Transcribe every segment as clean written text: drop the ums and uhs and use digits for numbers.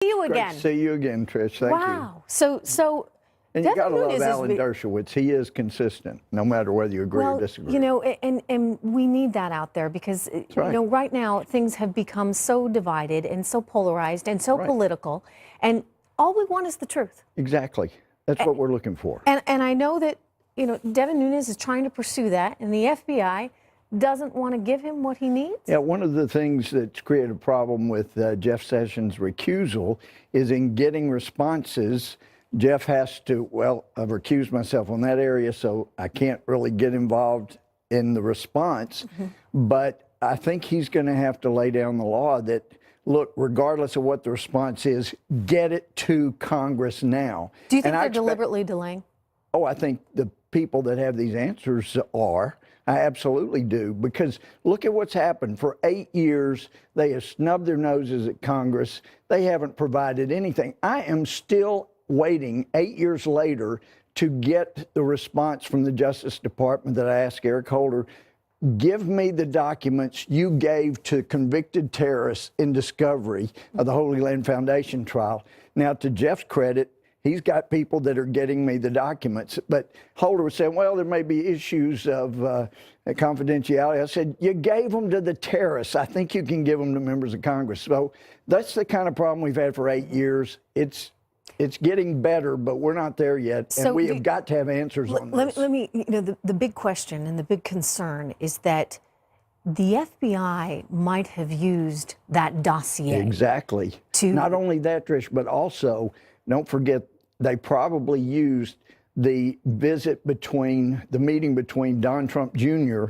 you Great again. to see you again, Trish. Thank you. Wow. So And you got to love Alan Dershowitz. He is consistent, no matter whether you agree or disagree. You know, and we need that out there because, you know, right now things have become so divided and so polarized and so political, and all we want is the truth. Exactly. That's what we're looking for. And I know that, you know, Devin Nunes is trying to pursue that, and the FBI doesn't want to give him what he needs. Yeah, one of the things that's created a problem with Jeff Sessions' recusal is in getting responses. Jeff has to, well, I've recused myself on that area, so I can't really get involved in the response. But I think he's going to have to lay down the law that, look, regardless of what the response is, get it to Congress now. Do you think they're deliberately delaying? Oh, I think the people that have these answers are. I absolutely do, because look at what's happened. For 8 years, they have snubbed their noses at Congress. They haven't provided anything. I am still waiting 8 years later to get the response from the Justice Department that I asked Eric Holder. Give me the documents you gave to convicted terrorists in discovery of the Holy Land Foundation trial. Now, to Jeff's credit, he's got people that are getting me the documents. But Holder was saying, well, there may be issues of confidentiality. I said, you gave them to the terrorists. I think you can give them to members of Congress. So that's the kind of problem we've had for 8 years. It's getting better, but we're not there yet. And we have got to have answers on this. Let me, you know, the big question and the big concern is that the FBI might have used that dossier. Exactly. Not only that, Trish, but also, don't forget, they probably used the meeting between Don Trump Jr.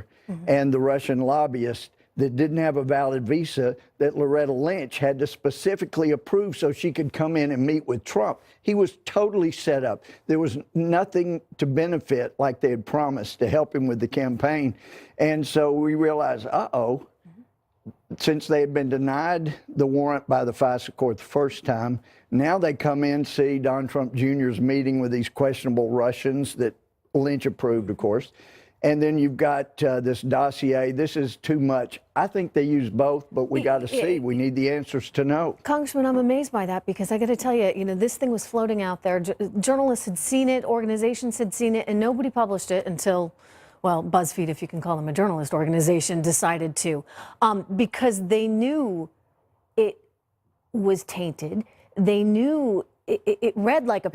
and the Russian lobbyist that didn't have a valid visa that Loretta Lynch had to specifically approve so she could come in and meet with Trump. He was totally set up. There was nothing to benefit like they had promised to help him with the campaign. And so we realized, uh-oh, since they had been denied the warrant by the FISA court the first time, now they come in, see Don Trump Jr.'s meeting with these questionable Russians that Lynch approved, of course. And then you've got this dossier. This is too much. I think they use both, but we got to see. We need the answers to know. Congressman, I'm amazed by that because I got to tell you, you know, this thing was floating out there. Journalists had seen it, organizations had seen it, and nobody published it until, well, BuzzFeed, if you can call them a journalist organization, decided to, because they knew it was tainted. They knew it read like a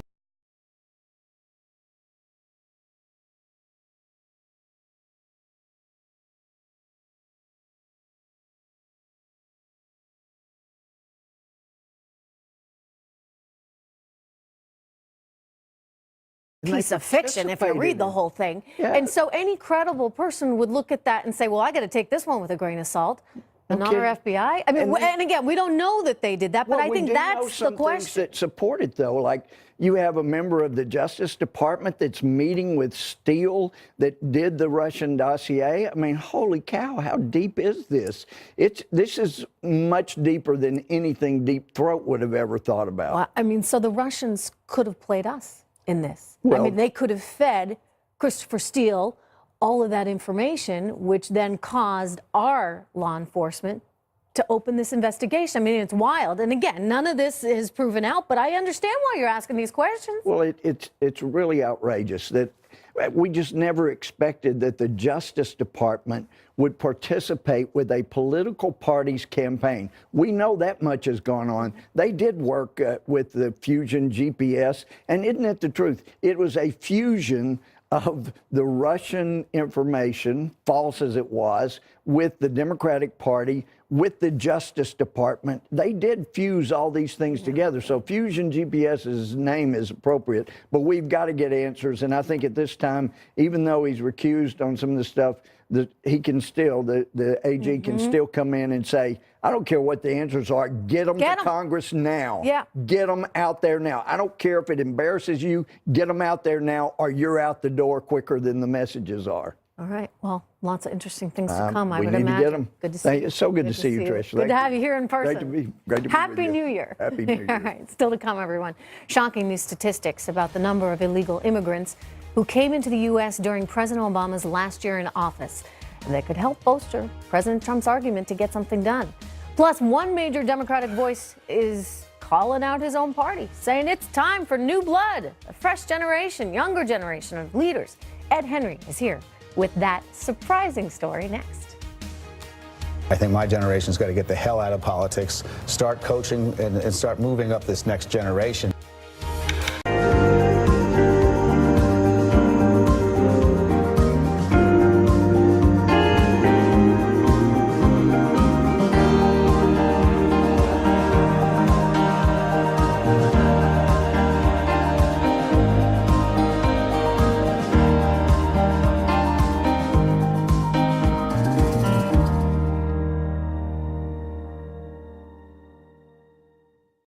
piece of fiction if you read the whole thing. And so any credible person would look at that and say, well, I got to take this one with a grain of salt. But not our FBI. I mean, and again, we don't know that they did that, but I think that's the question. That support it, though, like you have a member of the Justice Department that's meeting with Steele that did the Russian dossier. I mean, holy cow, how deep is this? This is much deeper than anything Deep Throat would have ever thought about. Well, I mean, so the Russians could have played us in this. Well, I mean, they could have fed Christopher Steele all of that information, which then caused our law enforcement to open this investigation. I mean, it's wild. And again, none of this is proven out, but I understand why you're asking these questions. Well, it's really outrageous that we just never expected that the Justice Department would participate with a political party's campaign. We know that much has gone on. They did work with the Fusion GPS, and isn't it the truth? It was a fusion of the Russian information, false as it was, with the Democratic Party, with the Justice Department. They did fuse all these things together. So Fusion GPS's name is appropriate, but we've got to get answers. And I think at this time, even though he's recused on some of the stuff, he can still, the AG can still come in and say, I don't care what the answers are. Get them to Congress now. Get them out there now. I don't care if it embarrasses you. Get them out there now, or you're out the door quicker than the messages are. All right. Well, lots of interesting things to come, I would imagine. We need to get them. Good to see you. It's so good to see you, Trish. Good to have you here in person. Great to be Happy New Year. Happy New Year. All right. Still to come, everyone. Shocking new statistics about the number of illegal immigrants who came into the U.S. during President Obama's last year in office. That could help bolster President Trump's argument to get something done. Plus, one major Democratic voice is calling out his own party, saying it's time for new blood, a fresh generation, younger generation of leaders. Ed Henry is here with that surprising story next. I think my generation's got to get the hell out of politics, start coaching, and start moving up this next generation.